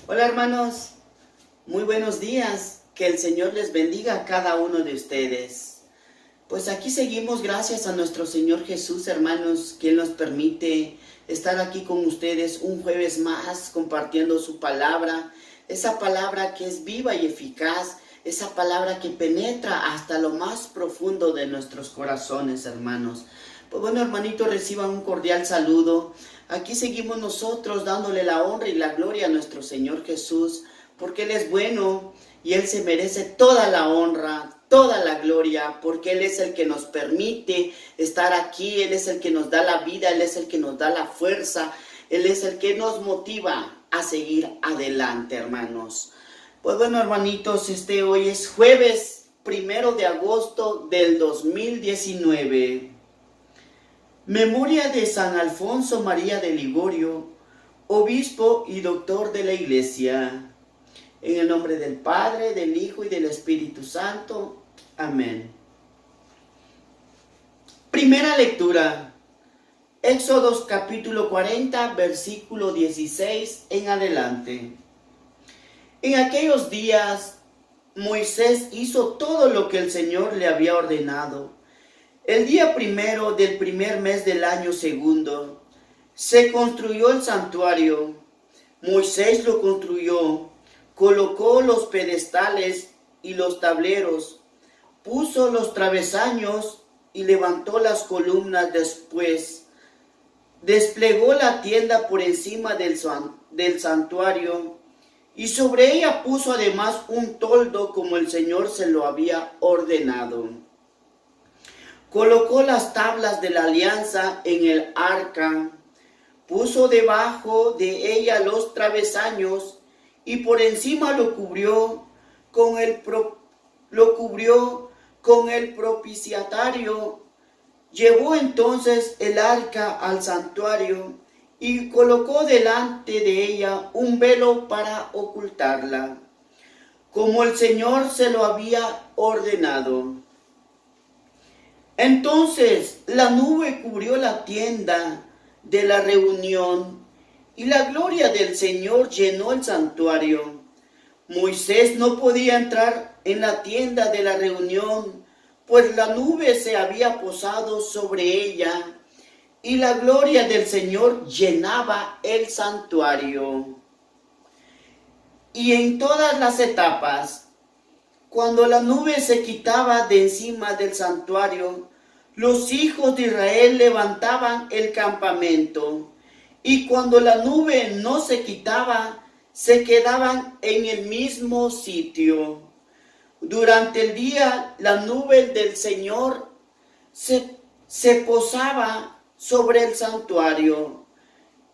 Hola hermanos, muy buenos días, que el Señor les bendiga a cada uno de ustedes. Pues aquí seguimos gracias a nuestro Señor Jesús, hermanos, quien nos permite estar aquí con ustedes un jueves más compartiendo su palabra, esa palabra que es viva y eficaz, esa palabra que penetra hasta lo más profundo de nuestros corazones, hermanos. Pues bueno, hermanito, reciban un cordial saludo. Aquí seguimos nosotros dándole la honra y la gloria a nuestro Señor Jesús, porque Él es bueno y Él se merece toda la honra, toda la gloria, porque Él es el que nos permite estar aquí, Él es el que nos da la vida, Él es el que nos da la fuerza, Él es el que nos motiva a seguir adelante, hermanos. Pues bueno, hermanitos, hoy es jueves 1 de agosto del 2019. Memoria de San Alfonso María de Ligorio, obispo y doctor de la Iglesia. En el nombre del Padre, del Hijo y del Espíritu Santo. Amén. Primera lectura. Éxodos capítulo 40, versículo 16 en adelante. En aquellos días, Moisés hizo todo lo que el Señor le había ordenado. El día primero del primer mes del año segundo, se construyó el santuario. Moisés lo construyó, colocó los pedestales y los tableros, puso los travesaños y levantó las columnas. Después desplegó la tienda por encima del santuario y sobre ella puso además un toldo como el Señor se lo había ordenado. Colocó las tablas de la alianza en el arca, puso debajo de ella los travesaños y por encima lo cubrió con el propiciatario. Llevó entonces el arca al santuario y colocó delante de ella un velo para ocultarla, como el Señor se lo había ordenado. Entonces la nube cubrió la tienda de la reunión y la gloria del Señor llenó el santuario. Moisés no podía entrar en la tienda de la reunión, pues la nube se había posado sobre ella y la gloria del Señor llenaba el santuario. Y en todas las etapas, cuando la nube se quitaba de encima del santuario, los hijos de Israel levantaban el campamento, y cuando la nube no se quitaba, se quedaban en el mismo sitio. Durante el día, la nube del Señor se posaba sobre el santuario,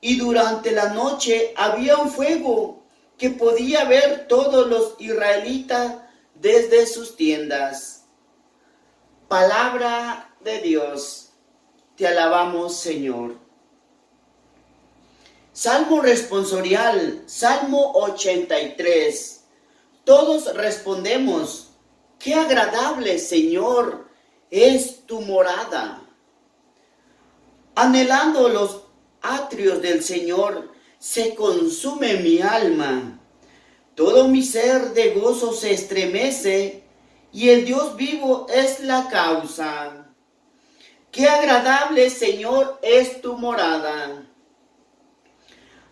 y durante la noche había un fuego que podía ver todos los israelitas desde sus tiendas. Palabra de Dios, te alabamos, Señor. Salmo responsorial, Salmo 83. Todos respondemos: qué agradable, Señor, es tu morada. Anhelando los atrios del Señor, se consume mi alma. Todo mi ser de gozo se estremece, y el Dios vivo es la causa. Qué agradable, Señor, es tu morada.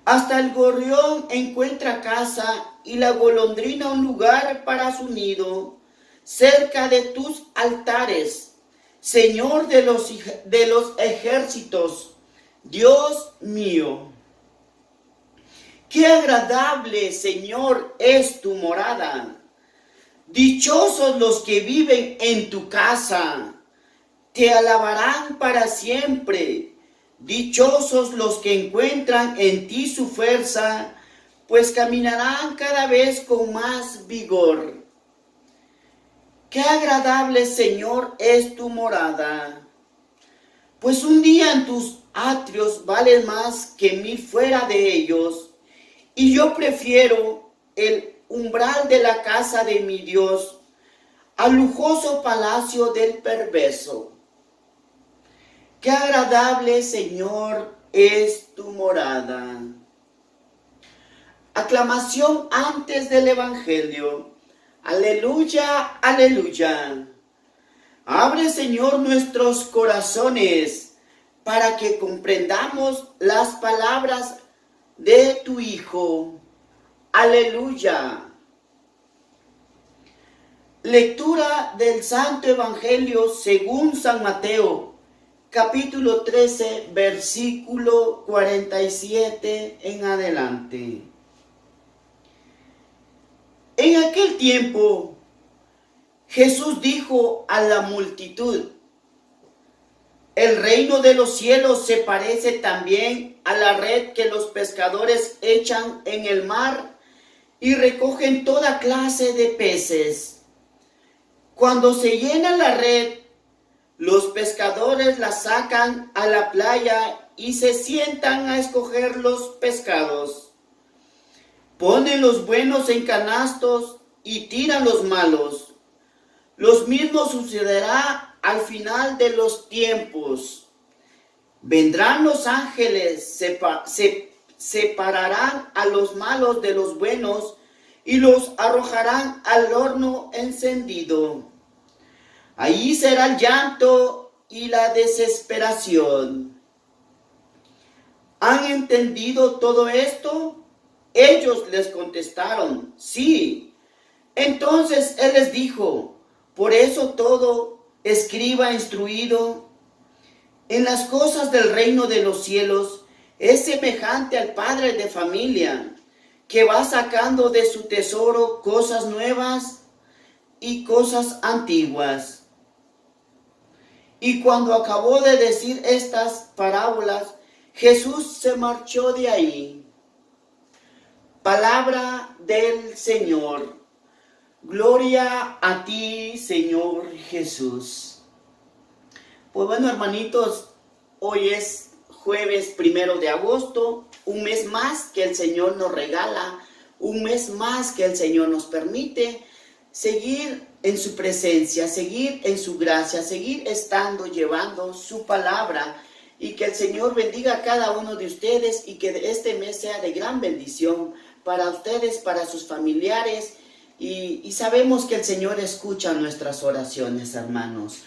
Hasta el gorrión encuentra casa y la golondrina un lugar para su nido, cerca de tus altares, Señor de los ejércitos, Dios mío. Qué agradable, Señor, es tu morada. Dichosos los que viven en tu casa, te alabarán para siempre. Dichosos los que encuentran en ti su fuerza, pues caminarán cada vez con más vigor. Qué agradable, Señor, es tu morada, pues un día en tus atrios vale más que 1000 fuera de ellos. Y yo prefiero el umbral de la casa de mi Dios al lujoso palacio del perverso. Qué agradable, Señor, es tu morada. Aclamación antes del Evangelio. Aleluya, aleluya. Abre, Señor, nuestros corazones para que comprendamos las palabras de tu Hijo. Aleluya. Lectura del Santo Evangelio según San Mateo, capítulo 13, versículo 47 en adelante. En aquel tiempo, Jesús dijo a la multitud: el reino de los cielos se parece también a la red que los pescadores echan en el mar y recogen toda clase de peces. Cuando se llena la red, los pescadores la sacan a la playa y se sientan a escoger los pescados. Ponen los buenos en canastos y tiran los malos. Lo mismo sucederá al final de los tiempos. Vendrán los ángeles, separarán a los malos de los buenos y los arrojarán al horno encendido. Allí será el llanto y la desesperación. ¿Han entendido todo esto? Ellos les contestaron: sí. Entonces él les dijo: por eso todo escriba instruido en las cosas del reino de los cielos es semejante al padre de familia que va sacando de su tesoro cosas nuevas y cosas antiguas. Y cuando acabó de decir estas parábolas, Jesús se marchó de ahí. Palabra del Señor. Gloria a ti, Señor Jesús. Pues bueno, hermanitos, hoy es jueves 1 de agosto, un mes más que el Señor nos regala, un mes más que el Señor nos permite seguir en su presencia, seguir en su gracia, seguir estando, llevando su palabra, y que el Señor bendiga a cada uno de ustedes y que este mes sea de gran bendición para ustedes, para sus familiares, y sabemos que el Señor escucha nuestras oraciones, hermanos.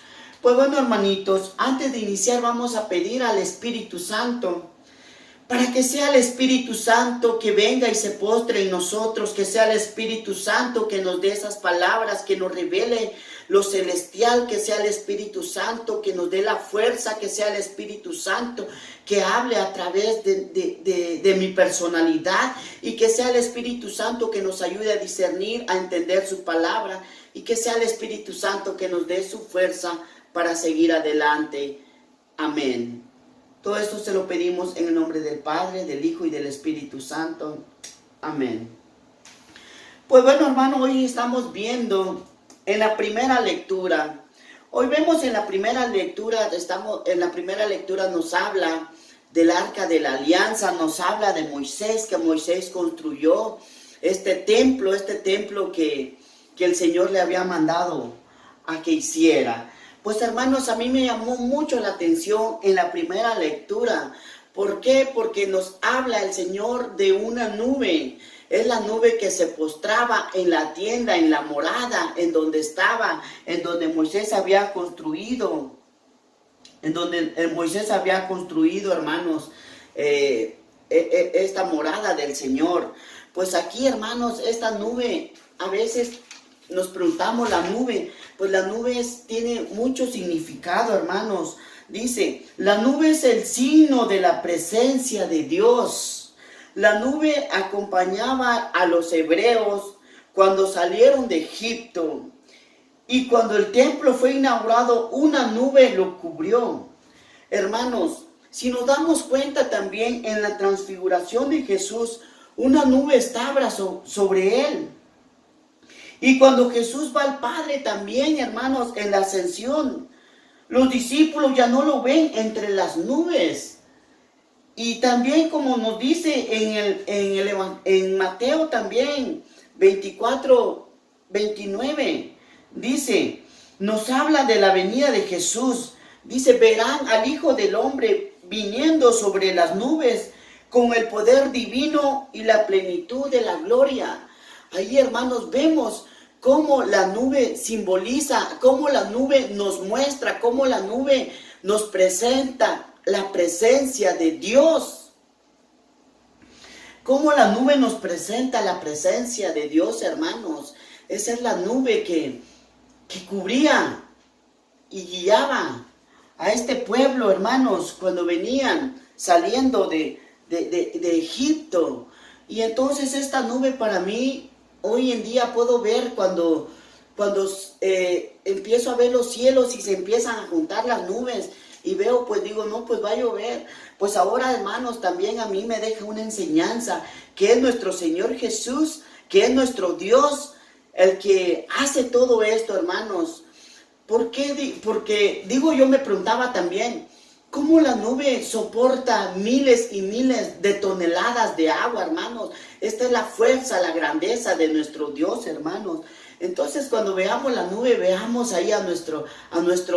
Pues bueno, hermanitos, antes de iniciar vamos a pedir al Espíritu Santo, para que sea el Espíritu Santo que venga y se postre en nosotros, que sea el Espíritu Santo que nos dé esas palabras, que nos revele lo celestial, que sea el Espíritu Santo que nos dé la fuerza, que sea el Espíritu Santo que hable a través de mi personalidad, y que sea el Espíritu Santo que nos ayude a discernir, a entender su palabra, y que sea el Espíritu Santo que nos dé su fuerza para seguir adelante. Amén. Todo esto se lo pedimos en el nombre del Padre, del Hijo y del Espíritu Santo. Amén. Pues bueno, hermano, hoy estamos viendo en la primera lectura. Hoy vemos en la primera lectura, nos habla del Arca de la Alianza, nos habla de Moisés, que Moisés construyó este templo que el Señor le había mandado a que hiciera. Pues hermanos, a mí me llamó mucho la atención en la primera lectura. ¿Por qué? Porque nos habla el Señor de una nube. Es la nube que se postraba en la tienda, en la morada, en donde estaba, en donde Moisés había construido. Hermanos, esta morada del Señor. Pues aquí, hermanos, esta nube, a veces nos preguntamos, la nube, pues la nube tiene mucho significado, hermanos. Dice, la nube es el signo de la presencia de Dios. La nube acompañaba a los hebreos cuando salieron de Egipto. Y cuando el templo fue inaugurado, una nube lo cubrió. Hermanos, si nos damos cuenta también en la transfiguración de Jesús, una nube estaba sobre él. Y cuando Jesús va al Padre también, hermanos, en la ascensión, los discípulos ya no lo ven entre las nubes. Y también, como nos dice en Mateo también, 24, 29, dice, nos habla de la venida de Jesús. Dice, verán al Hijo del Hombre viniendo sobre las nubes con el poder divino y la plenitud de la gloria. Ahí, hermanos, vemos cómo la nube simboliza, cómo la nube nos muestra, cómo la nube nos presenta la presencia de Dios. Cómo la nube nos presenta la presencia de Dios, hermanos. Esa es la nube que cubría y guiaba a este pueblo, hermanos, cuando venían saliendo de Egipto. Y entonces esta nube para mí, hoy en día puedo ver cuando empiezo a ver los cielos y se empiezan a juntar las nubes y veo, pues digo, no, pues va a llover. Pues ahora, hermanos, también a mí me deja una enseñanza, que es nuestro Señor Jesús, que es nuestro Dios, el que hace todo esto, hermanos. ¿Por qué? Porque, digo, yo me preguntaba también, ¿cómo la nube soporta miles y miles de toneladas de agua, hermanos? Esta es la fuerza, la grandeza de nuestro Dios, hermanos. Entonces, cuando veamos la nube, veamos ahí a nuestro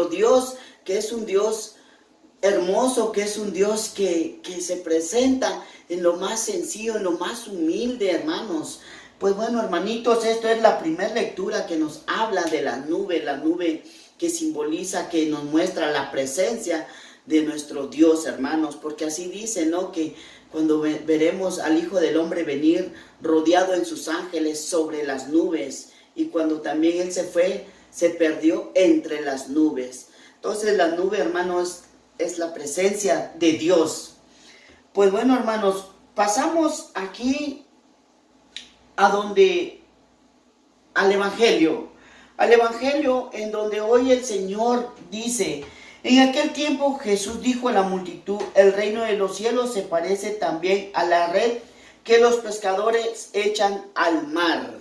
Dios, que es un Dios hermoso, que es un Dios que se presenta en lo más sencillo, en lo más humilde, hermanos. Pues bueno, hermanitos, esto es la primera lectura que nos habla de la nube que simboliza, que nos muestra la presencia de nuestro Dios, hermanos, porque así dice, ¿no? Que cuando veremos al Hijo del Hombre venir rodeado en sus ángeles sobre las nubes, y cuando también Él se fue, se perdió entre las nubes. Entonces la nube, hermanos, es la presencia de Dios. Pues bueno, hermanos, pasamos aquí al Evangelio en donde hoy el Señor dice: en aquel tiempo Jesús dijo a la multitud, el reino de los cielos se parece también a la red que los pescadores echan al mar.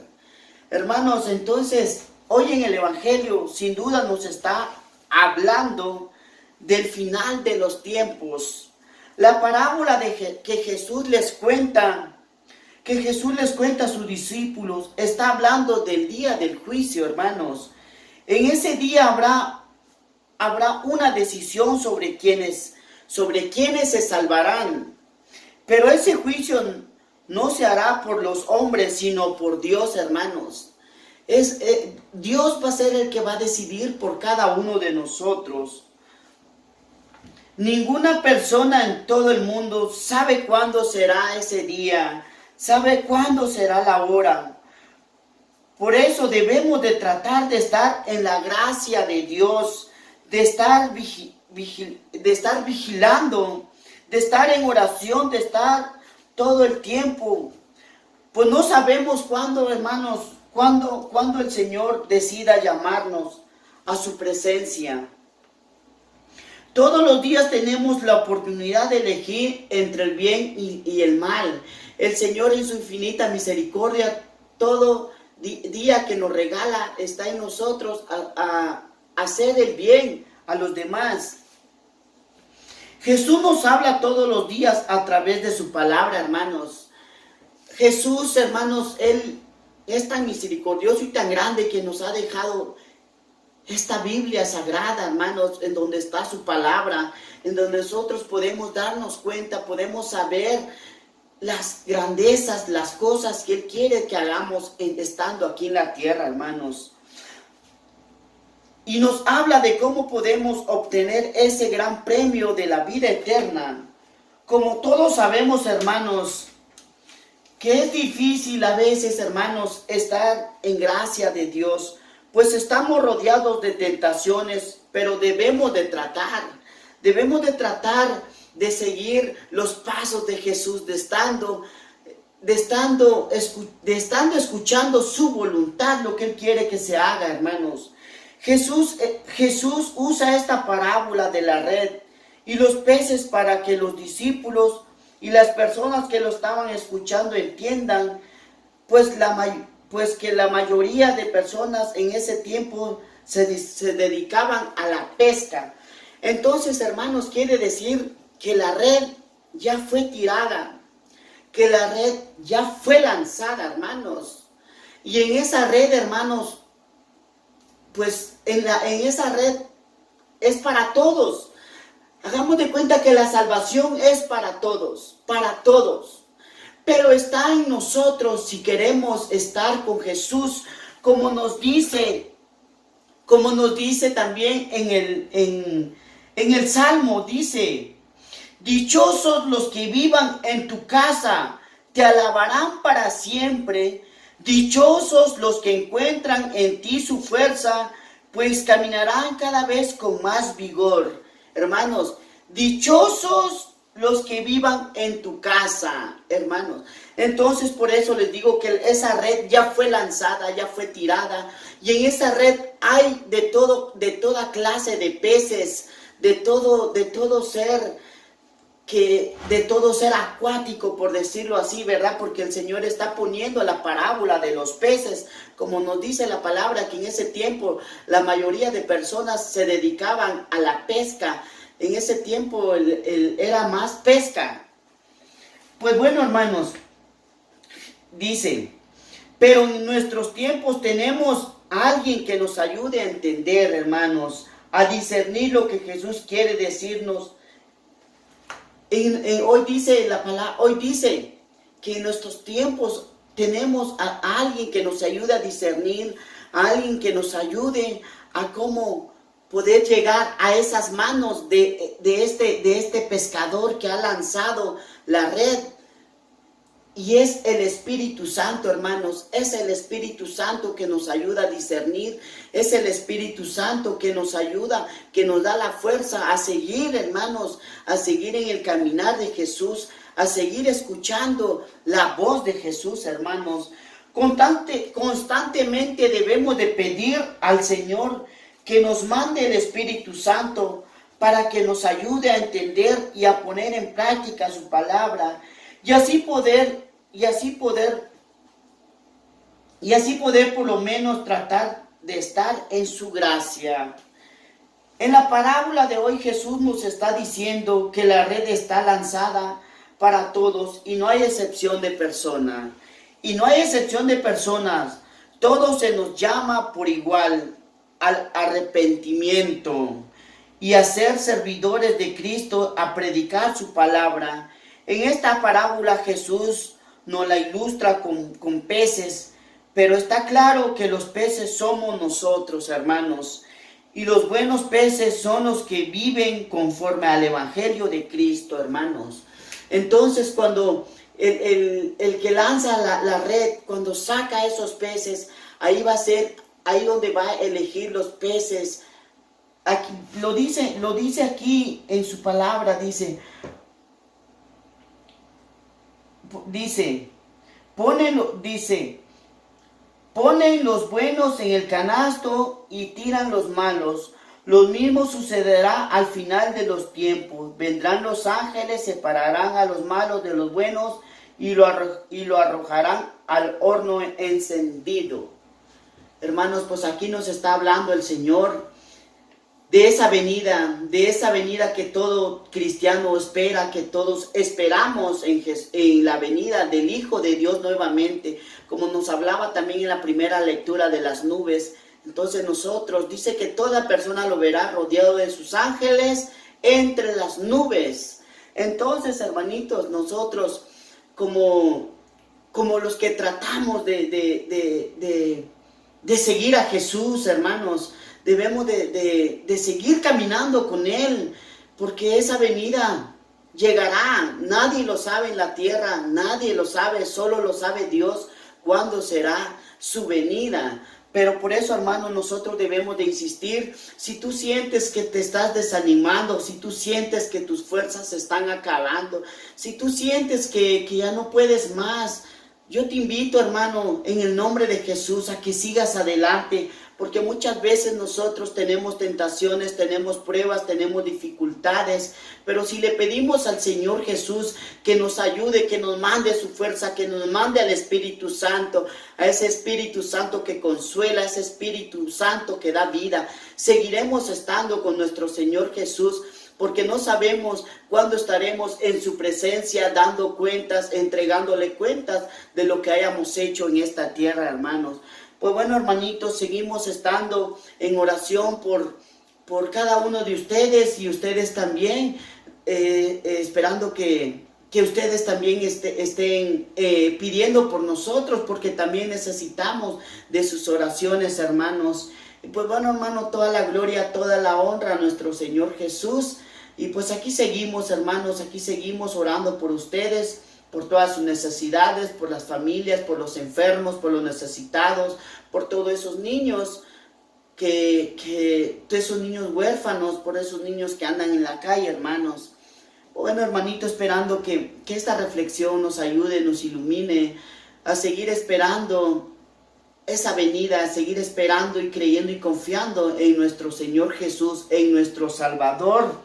Hermanos, entonces, hoy en el Evangelio sin duda nos está hablando del final de los tiempos. La parábola que Jesús les cuenta a sus discípulos, está hablando del día del juicio, hermanos. En ese día habrá una decisión sobre quienes se salvarán. Pero ese juicio no se hará por los hombres, sino por Dios, hermanos. Dios va a ser el que va a decidir por cada uno de nosotros. Ninguna persona en todo el mundo sabe cuándo será ese día, sabe cuándo será la hora. Por eso debemos de tratar de estar en la gracia de Dios, de estar vigilando, de estar en oración, de estar todo el tiempo. Pues no sabemos cuándo, hermanos, cuándo el Señor decida llamarnos a su presencia. Todos los días tenemos la oportunidad de elegir entre el bien y el mal. El Señor en su infinita misericordia, todo día que nos regala, está en nosotros a hacer el bien a los demás. Jesús nos habla todos los días a través de su palabra, hermanos. Jesús, hermanos, Él es tan misericordioso y tan grande que nos ha dejado esta Biblia sagrada, hermanos, en donde está su palabra, en donde nosotros podemos darnos cuenta, podemos saber las grandezas, las cosas que Él quiere que hagamos estando aquí en la tierra, hermanos. Y nos habla de cómo podemos obtener ese gran premio de la vida eterna. Como todos sabemos, hermanos, que es difícil a veces, hermanos, estar en gracia de Dios, pues estamos rodeados de tentaciones, pero debemos de tratar de seguir los pasos de Jesús, de estando escuchando su voluntad, lo que Él quiere que se haga, hermanos. Jesús usa esta parábola de la red y los peces para que los discípulos y las personas que lo estaban escuchando entiendan, pues que la mayoría de personas en ese tiempo se dedicaban a la pesca. Entonces, hermanos, quiere decir que la red ya fue tirada, que la red ya fue lanzada, hermanos. Y en esa red, hermanos, pues en esa red es para todos. Hagamos de cuenta que la salvación es para todos, para todos. Pero está en nosotros si queremos estar con Jesús, como nos dice también en el Salmo, dice: dichosos los que vivan en tu casa, te alabarán para siempre. Dichosos los que encuentran en ti su fuerza, pues caminarán cada vez con más vigor. Hermanos, dichosos los que vivan en tu casa, hermanos. Entonces, por eso les digo que esa red ya fue lanzada, ya fue tirada. Y en esa red hay de toda clase de peces, de todo ser acuático, por decirlo así, ¿verdad? Porque el Señor está poniendo la parábola de los peces, como nos dice la palabra, que en ese tiempo la mayoría de personas se dedicaban a la pesca. En ese tiempo era más pesca. Pues bueno, hermanos, dice: pero en nuestros tiempos tenemos a alguien que nos ayude a entender, hermanos, a discernir lo que Jesús quiere decirnos. Hoy dice que en nuestros tiempos tenemos a alguien que nos ayude a discernir, a alguien que nos ayude a cómo poder llegar a esas manos de este pescador que ha lanzado la red. Y es el Espíritu Santo, hermanos. Es el Espíritu Santo que nos ayuda a discernir. Es el Espíritu Santo que nos ayuda, que nos da la fuerza a seguir, hermanos, a seguir en el caminar de Jesús, a seguir escuchando la voz de Jesús, hermanos. Constantemente debemos de pedir al Señor que nos mande el Espíritu Santo para que nos ayude a entender y a poner en práctica su palabra. Y así poder por lo menos tratar de estar en su gracia. En la parábola de hoy Jesús nos está diciendo que la red está lanzada para todos y no hay excepción de personas. Y no hay excepción de personas. Todos se nos llama por igual al arrepentimiento y a ser servidores de Cristo, a predicar su palabra. En esta parábola Jesús nos la ilustra con peces, pero está claro que los peces somos nosotros, hermanos. Y los buenos peces son los que viven conforme al Evangelio de Cristo, hermanos. Entonces, cuando el que lanza la red, cuando saca esos peces, ahí donde va a elegir los peces. Aquí, lo dice aquí en su palabra, dice, ponen los buenos en el canasto y tiran los malos. Lo mismo sucederá al final de los tiempos. Vendrán los ángeles, separarán a los malos de los buenos y lo arrojarán al horno encendido. Hermanos, pues aquí nos está hablando el Señor de esa venida que todo cristiano espera, que todos esperamos en la venida del Hijo de Dios nuevamente, como nos hablaba también en la primera lectura de las nubes. Entonces dice que toda persona lo verá rodeado de sus ángeles entre las nubes. Entonces, hermanitos, nosotros como los que tratamos de seguir a Jesús, hermanos, debemos de seguir caminando con Él, porque esa venida llegará. Nadie lo sabe en la tierra, nadie lo sabe, solo lo sabe Dios cuándo será su venida. Pero por eso, hermano, nosotros debemos de insistir. Si tú sientes que te estás desanimando, si tú sientes que tus fuerzas se están acabando, si tú sientes que ya no puedes más, yo te invito, hermano, en el nombre de Jesús, a que sigas adelante, porque muchas veces nosotros tenemos tentaciones, tenemos pruebas, tenemos dificultades, pero si le pedimos al Señor Jesús que nos ayude, que nos mande su fuerza, que nos mande al Espíritu Santo, a ese Espíritu Santo que consuela, a ese Espíritu Santo que da vida, seguiremos estando con nuestro Señor Jesús, porque no sabemos cuándo estaremos en su presencia dando cuentas, entregándole cuentas de lo que hayamos hecho en esta tierra, hermanos. Pues bueno, hermanitos, seguimos estando en oración por cada uno de ustedes y ustedes también, esperando que ustedes también estén pidiendo por nosotros, porque también necesitamos de sus oraciones, hermanos. Y pues bueno, hermano, toda la gloria, toda la honra a nuestro Señor Jesús. Y pues aquí seguimos, hermanos, aquí seguimos orando por ustedes, por todas sus necesidades, por las familias, por los enfermos, por los necesitados, por todos esos niños esos niños huérfanos, por esos niños que andan en la calle, hermanos. Bueno, hermanito, esperando que esta reflexión nos ayude, nos ilumine a seguir esperando esa venida, a seguir esperando y creyendo y confiando en nuestro Señor Jesús, en nuestro Salvador.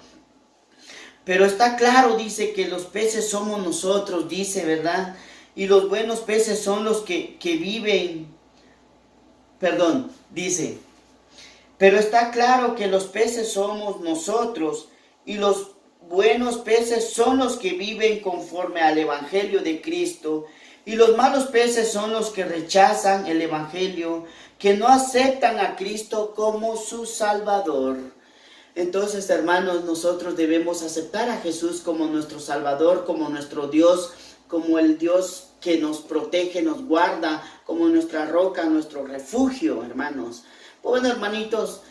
Pero está claro, dice, que los peces somos nosotros, dice, ¿verdad? Y los buenos peces son los que viven, dice, pero está claro que los peces somos nosotros y los buenos peces son los que viven conforme al Evangelio de Cristo y los malos peces son los que rechazan el Evangelio, que no aceptan a Cristo como su Salvador. Entonces, hermanos, nosotros debemos aceptar a Jesús como nuestro Salvador, como nuestro Dios, como el Dios que nos protege, nos guarda, como nuestra roca, nuestro refugio, hermanos. Bueno, hermanitos,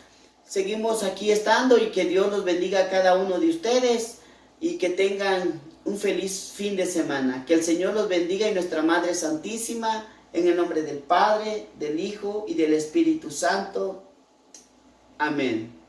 seguimos aquí estando y que Dios los bendiga a cada uno de ustedes y que tengan un feliz fin de semana. Que el Señor los bendiga y nuestra Madre Santísima, en el nombre del Padre, del Hijo y del Espíritu Santo. Amén.